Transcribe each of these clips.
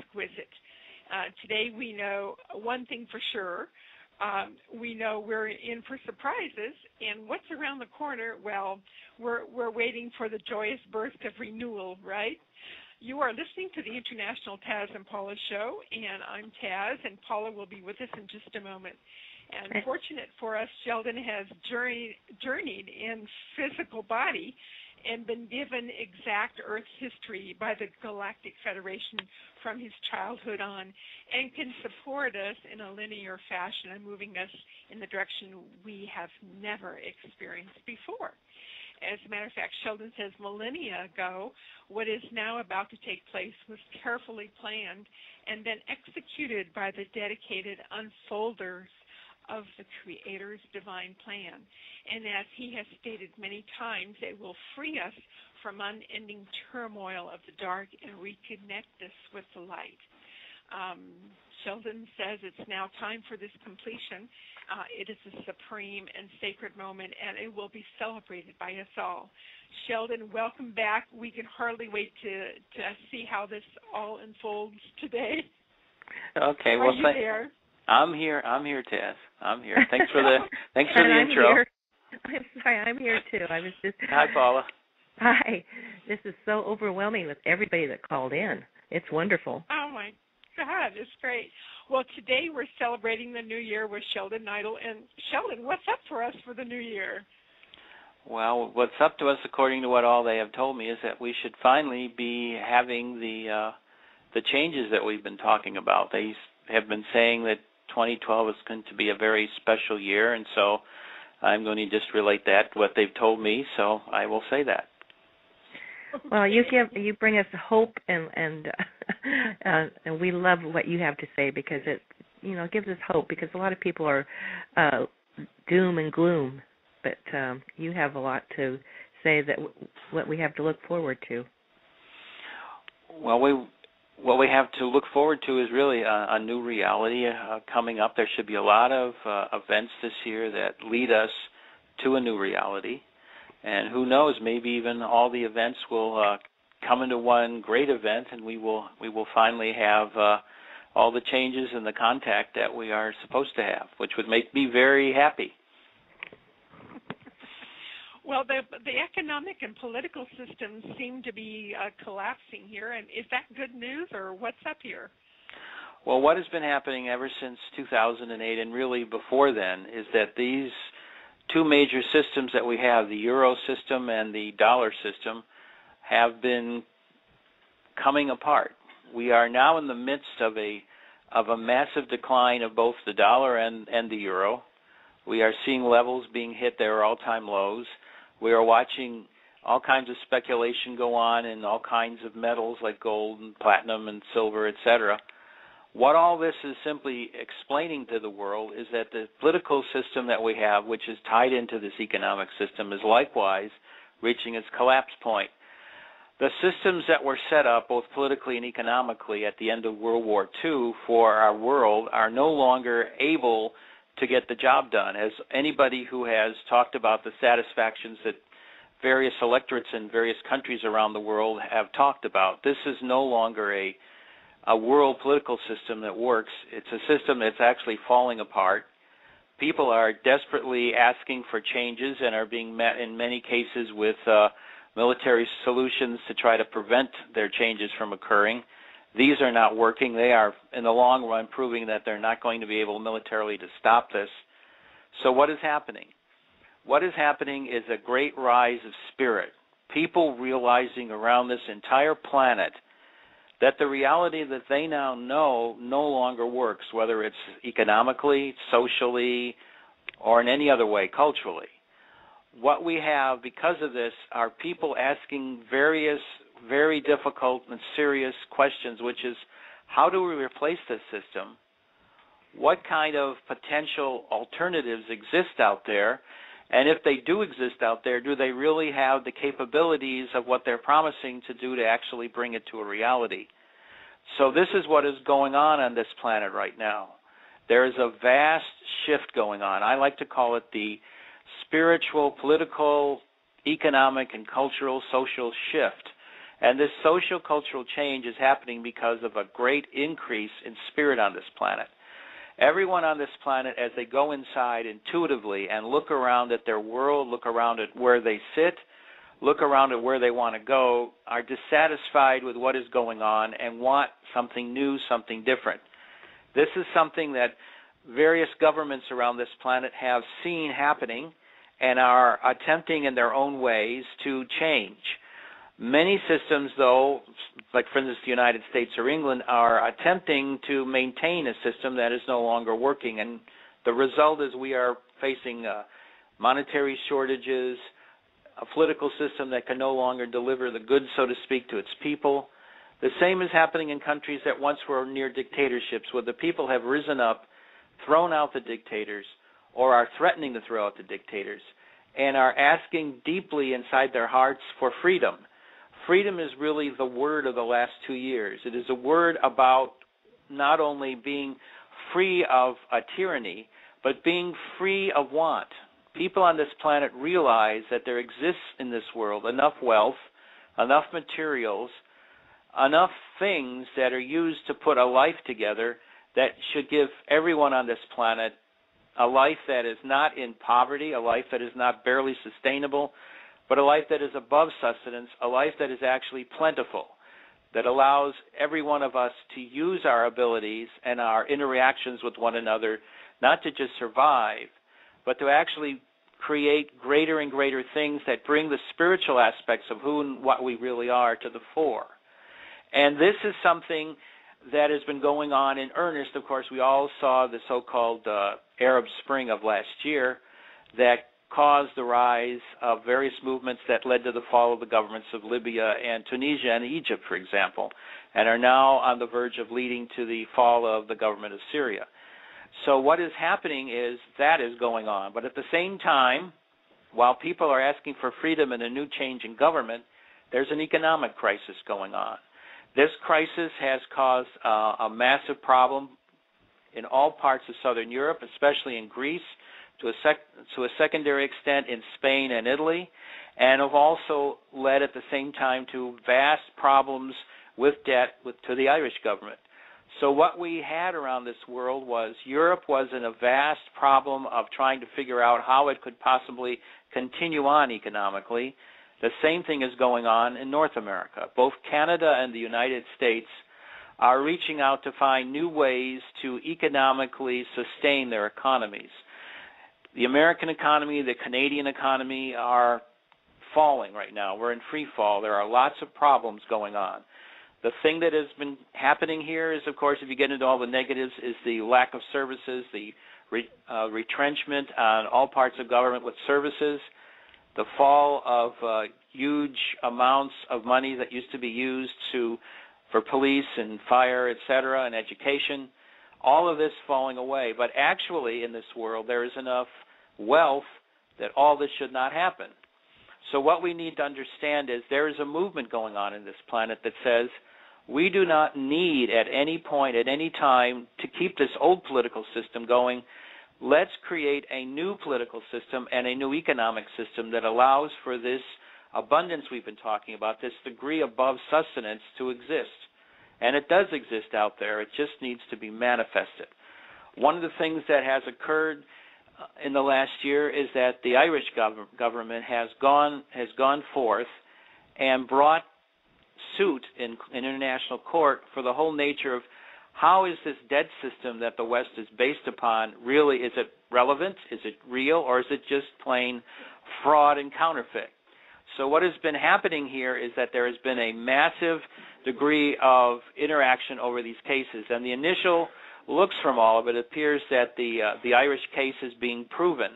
exquisite. Today we know one thing for sure. We know we're in for surprises, and what's around the corner? Well, we're waiting for the joyous birth of renewal, right? You are listening to the International Taz and Paula Show, and I'm Taz, and Paula will be with us in just a moment. And fortunate for us, Sheldan has journeyed in physical body and been given exact Earth history by the Galactic Federation from his childhood on, and can support us in a linear fashion and moving us in the direction we have never experienced before. As a matter of fact, Sheldan says millennia ago, what is now about to take place was carefully planned and then executed by the dedicated unfolders of the Creator's divine plan. And as he has stated many times, it will free us from unending turmoil of the dark and reconnect us with the light. Sheldan says it's now time for this completion. It is a supreme and sacred moment, and it will be celebrated by us all. Sheldon, welcome back. We can hardly wait to see how this all unfolds today. Okay, Are you there? I'm here, Taz. I'm here. Thanks for the intro. Here. I'm sorry, I'm here too. I was just. Hi, Paula. Hi. This is so overwhelming with everybody that called in. It's wonderful. Oh my God, it's great. Well, today we're celebrating the new year with Sheldan Nidle. And Sheldan, what's up for us for the new year? Well, what's up to us, according to what all they have told me, is that we should finally be having the changes that we've been talking about. They have been saying that 2012 is going to be a very special year, and so I'm going to just relate that to what they've told me, so I will say that. Well, you bring us hope, and we love what you have to say, because it gives us hope, because a lot of people are doom and gloom, but you have a lot to say that what we have to look forward to. Well, what we have to look forward to is really a new reality coming up. There should be a lot of events this year that lead us to a new reality. And who knows, maybe even all the events will come into one great event, and we will finally have all the changes and the contact that we are supposed to have, which would make me very happy. Well, the economic and political systems seem to be collapsing here, and is that good news, or what's up here? Well, what has been happening ever since 2008, and really before then, is that these two major systems that we have, the euro system and the dollar system, have been coming apart. We are now in the midst of a massive decline of both the dollar and the euro. We are seeing levels being hit that are all-time lows. We are watching all kinds of speculation go on in all kinds of metals like gold and platinum and silver, etc. What all this is simply explaining to the world is that the political system that we have, which is tied into this economic system, is likewise reaching its collapse point. The systems that were set up, both politically and economically, at the end of World War II for our world are no longer able to get the job done. As anybody who has talked about the satisfactions that various electorates in various countries around the world have talked about, this is no longer a world political system that works. It's a system that's actually falling apart. People are desperately asking for changes and are being met in many cases with military solutions to try to prevent their changes from occurring. These are not working. They are, in the long run, proving that they're not going to be able militarily to stop this. So what is happening? What is happening is a great rise of spirit. People realizing around this entire planet that the reality that they now know no longer works, whether it's economically, socially, or in any other way, culturally. What we have because of this are people asking various very difficult and serious questions, which is, how do we replace this system? What kind of potential alternatives exist out there? And if they do exist out there, do they really have the capabilities of what they're promising to do to actually bring it to a reality? So this is what is going on this planet right now. There is a vast shift going on. I like to call it the spiritual, political, economic, and cultural, social shift. And this social cultural change is happening because of a great increase in spirit on this planet. Everyone on this planet, as they go inside intuitively and look around at their world, look around at where they sit, look around at where they want to go, are dissatisfied with what is going on and want something new, something different. This is something that various governments around this planet have seen happening and are attempting in their own ways to change. Many systems, though, like for instance the United States or England, are attempting to maintain a system that is no longer working. And the result is we are facing monetary shortages, a political system that can no longer deliver the goods, so to speak, to its people. The same is happening in countries that once were near dictatorships, where the people have risen up, thrown out the dictators, or are threatening to throw out the dictators, and are asking deeply inside their hearts for freedom. Freedom is really the word of the last 2 years. It is a word about not only being free of a tyranny, but being free of want. People on this planet realize that there exists in this world enough wealth, enough materials, enough things that are used to put a life together that should give everyone on this planet a life that is not in poverty, a life that is not barely sustainable, but a life that is above sustenance, a life that is actually plentiful, that allows every one of us to use our abilities and our interactions with one another, not to just survive, but to actually create greater and greater things that bring the spiritual aspects of who and what we really are to the fore. And this is something that has been going on in earnest. Of course, we all saw the so-called Arab Spring of last year that caused the rise of various movements that led to the fall of the governments of Libya and Tunisia and Egypt, for example, and are now on the verge of leading to the fall of the government of Syria. So what is happening is that is going on. But at the same time, while people are asking for freedom and a new change in government, there's an economic crisis going on. This crisis has caused a massive problem in all parts of southern Europe, especially in Greece, to a secondary extent in Spain and Italy, and have also led at the same time to vast problems with debt to the Irish government. So what we had around this world was Europe was in a vast problem of trying to figure out how it could possibly continue on economically. The same thing is going on in North America. Both Canada and the United States are reaching out to find new ways to economically sustain their economies. The American economy, the Canadian economy are falling right now. We're in free fall. There are lots of problems going on. The thing that has been happening here is, of course, if you get into all the negatives, is the lack of services, the retrenchment on all parts of government with services, the fall of huge amounts of money that used to be used for police and fire, et cetera, and education, all of this falling away. But actually, in this world, there is enough wealth that all this should not happen. So what we need to understand is there is a movement going on in this planet that says we do not need at any point, at any time, to keep this old political system going. Let's create a new political system and a new economic system that allows for this abundance we've been talking about, this degree above sustenance to exist. And it does exist out there. It just needs to be manifested. One of the things that has occurred in the last year is that the Irish government has gone forth and brought suit in international court for the whole nature of how is this debt system that the West is based upon really, is it relevant, is it real, or is it just plain fraud and counterfeit? So what has been happening here is that there has been a massive degree of interaction over these cases, and the initial looks from all of it appears that the Irish case is being proven.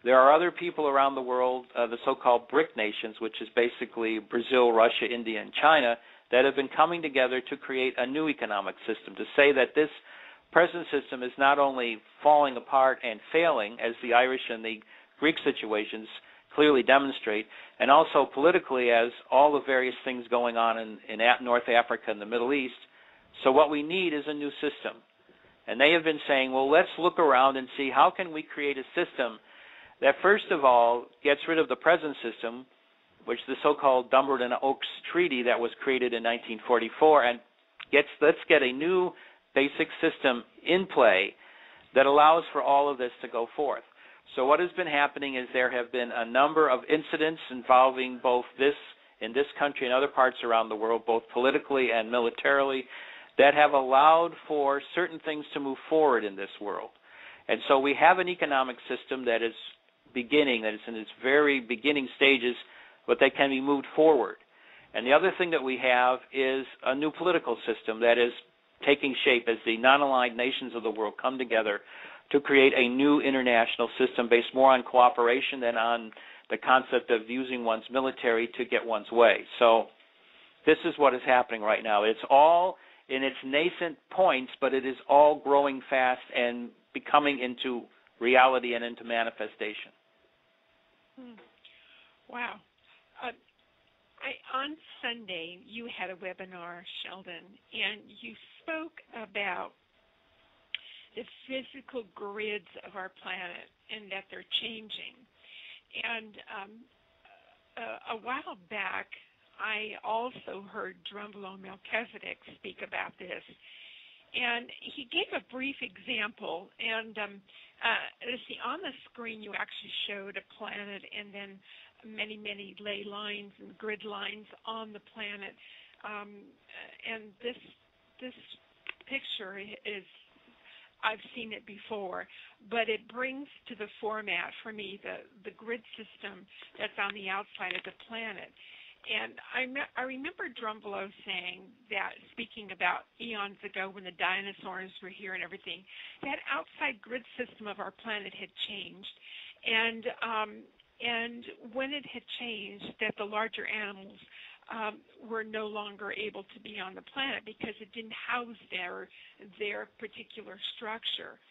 There are other people around the world, the so-called BRIC nations, which is basically Brazil, Russia, India, and China, that have been coming together to create a new economic system, to say that this present system is not only falling apart and failing, as the Irish and the Greek situations clearly demonstrate, and also politically as all the various things going on in North Africa and the Middle East. So what we need is a new system. And they have been saying, well, let's look around and see how can we create a system that first of all gets rid of the present system, which is the so-called Dumbarton Oaks Treaty that was created in 1944, and let's get a new basic system in play that allows for all of this to go forth. So what has been happening is there have been a number of incidents involving both this in this country and other parts around the world, both politically and militarily, that have allowed for certain things to move forward in this world. And so we have an economic system that is beginning, that is in its very beginning stages, but that can be moved forward. And the other thing that we have is a new political system that is taking shape as the non-aligned nations of the world come together to create a new international system based more on cooperation than on the concept of using one's military to get one's way. So this is what is happening right now. It's all in its nascent points, but it is all growing fast and becoming into reality and into manifestation. Wow. On Sunday, you had a webinar, Sheldan, and you spoke about the physical grids of our planet and that they're changing. And a while back, I also heard Drumbelow Melchizedek speak about this. And he gave a brief example. And let's see, on the screen you actually showed a planet and then many, many ley lines and grid lines on the planet. And this picture is, I've seen it before, but it brings to the format for me the grid system that's on the outside of the planet. And I remember Drumbelow saying that, speaking about eons ago when the dinosaurs were here and everything, that outside grid system of our planet had changed. And when it had changed, that the larger animals were no longer able to be on the planet because it didn't house their particular structure.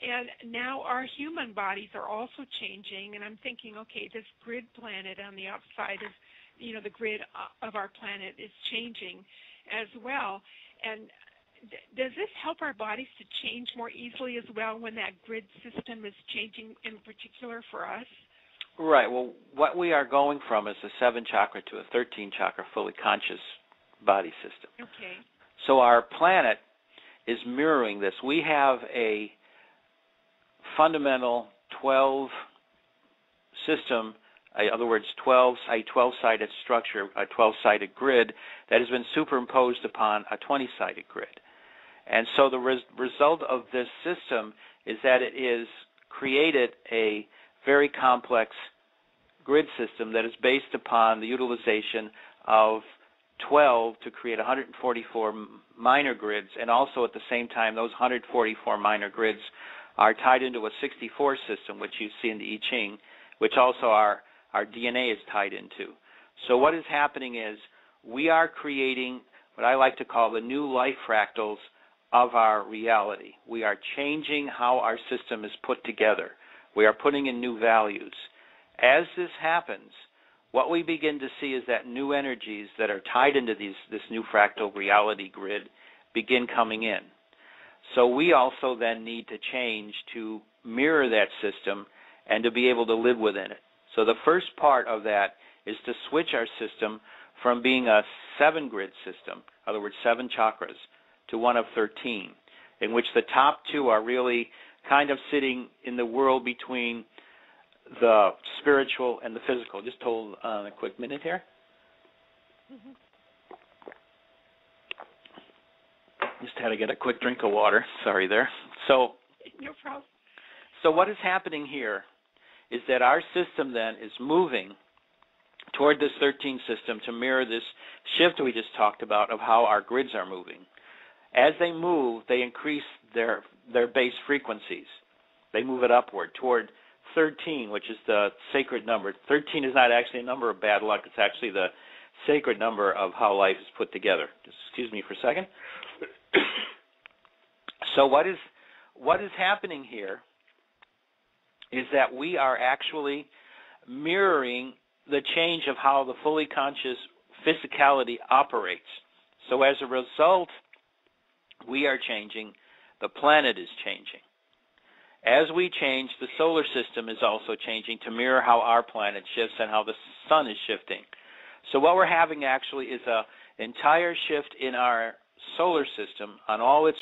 And now our human bodies are also changing, and I'm thinking, okay, this grid planet on the outside of, the grid of our planet is changing as well. And does this help our bodies to change more easily as well when that grid system is changing in particular for us? Right. Well, what we are going from is a 7-chakra to a 13-chakra fully conscious body system. Okay. So our planet is mirroring this. We have a fundamental 12 system, in other words, a 12-sided structure, a 12-sided grid that has been superimposed upon a 20-sided grid. And so the result of this system is that it is created a very complex grid system that is based upon the utilization of 12 to create 144 minor grids, and also at the same time those 144 minor grids are tied into a 64 system, which you see in the I Ching, which also our DNA is tied into. So what is happening is we are creating what I like to call the new life fractals of our reality. We are changing how our system is put together. We are putting in new values. As this happens, what we begin to see is that new energies that are tied into this new fractal reality grid begin coming in. So we also then need to change to mirror that system and to be able to live within it. So the first part of that is to switch our system from being a 7-grid system, in other words, 7 chakras, to one of 13, in which the top 2 are really kind of sitting in the world between the spiritual and the physical. Just hold on a quick minute here. Mm-hmm. Just had to get a quick drink of water. Sorry there. So, no problem. So what is happening here is that our system then is moving toward this 13 system to mirror this shift we just talked about of how our grids are moving. As they move, they increase their base frequencies. They move it upward toward 13, which is the sacred number. 13 is not actually a number of bad luck. It's actually the sacred number of how life is put together. Just excuse me for a second. So what is happening here is that we are actually mirroring the change of how the fully conscious physicality operates. So as a result, we are changing, the planet is changing. As we change, the solar system is also changing to mirror how our planet shifts and how the sun is shifting. So what we're having actually is an entire shift in our solar system on all its